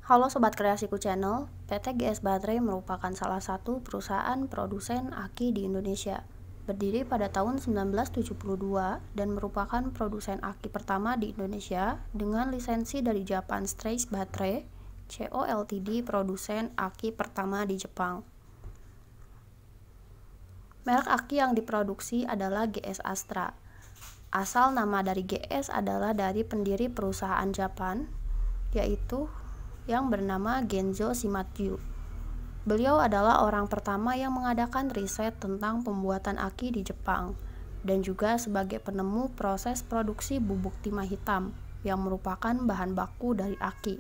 Halo Sobat Kreasiku Channel, PT GS Baterai merupakan salah satu perusahaan produsen aki di Indonesia. Berdiri pada tahun 1972 dan merupakan produsen aki pertama di Indonesia dengan lisensi dari Japan Straits Battery Co. Ltd. Produsen aki pertama di Jepang. Merek aki yang diproduksi adalah GS Astra. Asal nama dari GS adalah dari pendiri perusahaan Japan, yaitu yang bernama Genzo Shimadzu. Beliau adalah orang pertama yang mengadakan riset tentang pembuatan aki di Jepang dan juga sebagai penemu proses produksi bubuk timah hitam yang merupakan bahan baku dari aki.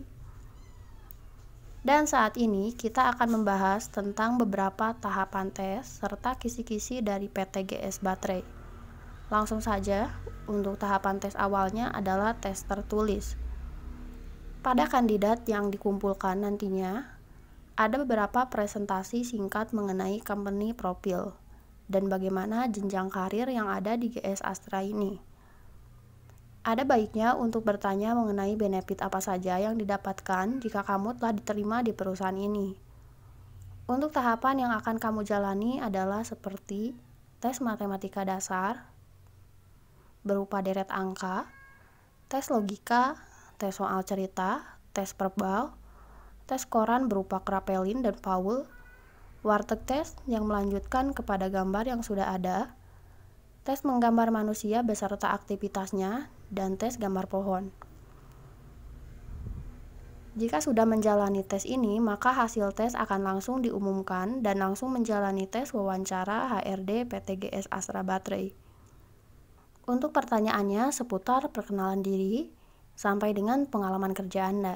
Dan saat ini kita akan membahas tentang beberapa tahapan tes serta kisi-kisi dari PT GS Baterai. Langsung saja, untuk tahapan tes awalnya adalah tes tertulis. Pada kandidat yang dikumpulkan nantinya, ada beberapa presentasi singkat mengenai company profile dan bagaimana jenjang karir yang ada di GS Astra ini. Ada baiknya untuk bertanya mengenai benefit apa saja yang didapatkan jika kamu telah diterima di perusahaan ini. Untuk tahapan yang akan kamu jalani adalah seperti tes matematika dasar, berupa deret angka, tes logika, tes soal cerita, tes verbal, tes koran berupa Kraepelin dan Paul, warteg test yang melanjutkan kepada gambar yang sudah ada, tes menggambar manusia beserta aktivitasnya, dan tes gambar pohon. Jika sudah menjalani tes ini, maka hasil tes akan langsung diumumkan dan langsung menjalani tes wawancara HRD PT GS Astra Baterai. Untuk pertanyaannya seputar perkenalan diri, sampai dengan pengalaman kerja Anda.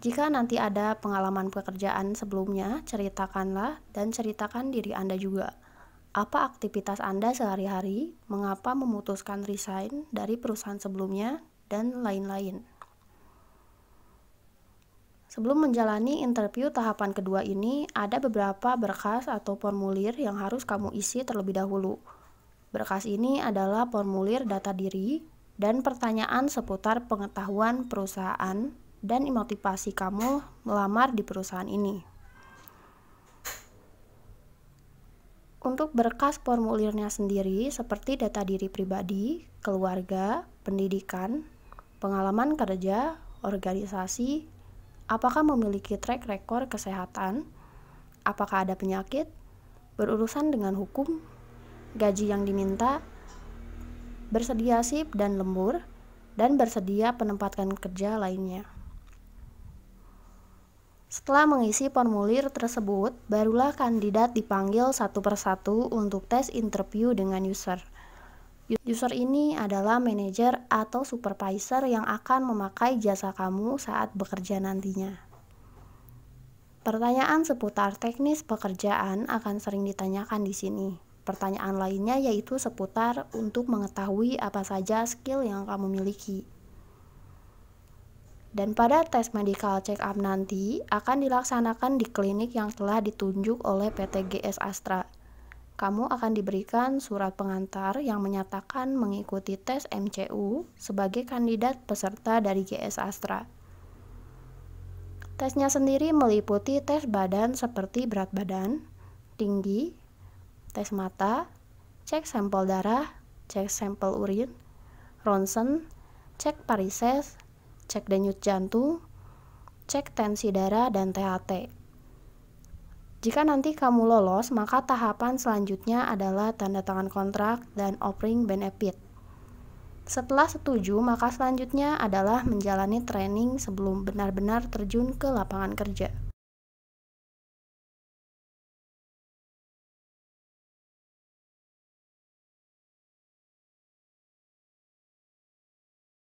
Jika nanti ada pengalaman pekerjaan sebelumnya, ceritakanlah dan ceritakan diri Anda juga. Apa aktivitas Anda sehari-hari, mengapa memutuskan resign dari perusahaan sebelumnya, dan lain-lain. Sebelum menjalani interview tahapan kedua ini, ada beberapa berkas atau formulir yang harus kamu isi terlebih dahulu. Berkas ini adalah formulir data diri dan pertanyaan seputar pengetahuan perusahaan dan motivasi kamu melamar di perusahaan ini. Untuk berkas formulirnya sendiri seperti data diri pribadi, keluarga, pendidikan, pengalaman kerja, organisasi, apakah memiliki track record kesehatan, apakah ada penyakit, berurusan dengan hukum, gaji yang diminta, bersedia sip dan lembur, dan bersedia penempatan kerja lainnya. Setelah mengisi formulir tersebut, barulah kandidat dipanggil satu persatu untuk tes interview dengan user. User ini adalah manajer atau supervisor yang akan memakai jasa kamu saat bekerja nantinya. Pertanyaan seputar teknis pekerjaan akan sering ditanyakan di sini. Pertanyaan lainnya yaitu seputar untuk mengetahui apa saja skill yang kamu miliki. Dan pada tes medical check up nanti akan dilaksanakan di klinik yang telah ditunjuk oleh PT GS Astra. Kamu akan diberikan surat pengantar yang menyatakan mengikuti tes MCU sebagai kandidat peserta dari GS Astra. Tesnya sendiri meliputi tes badan seperti berat badan, tinggi, tes mata, cek sampel darah, cek sampel urin, ronsen, cek varises, cek denyut jantung, cek tensi darah, dan THT. Jika nanti kamu lolos, maka tahapan selanjutnya adalah tanda tangan kontrak dan offering benefit. Setelah setuju, maka selanjutnya adalah menjalani training sebelum benar-benar terjun ke lapangan kerja.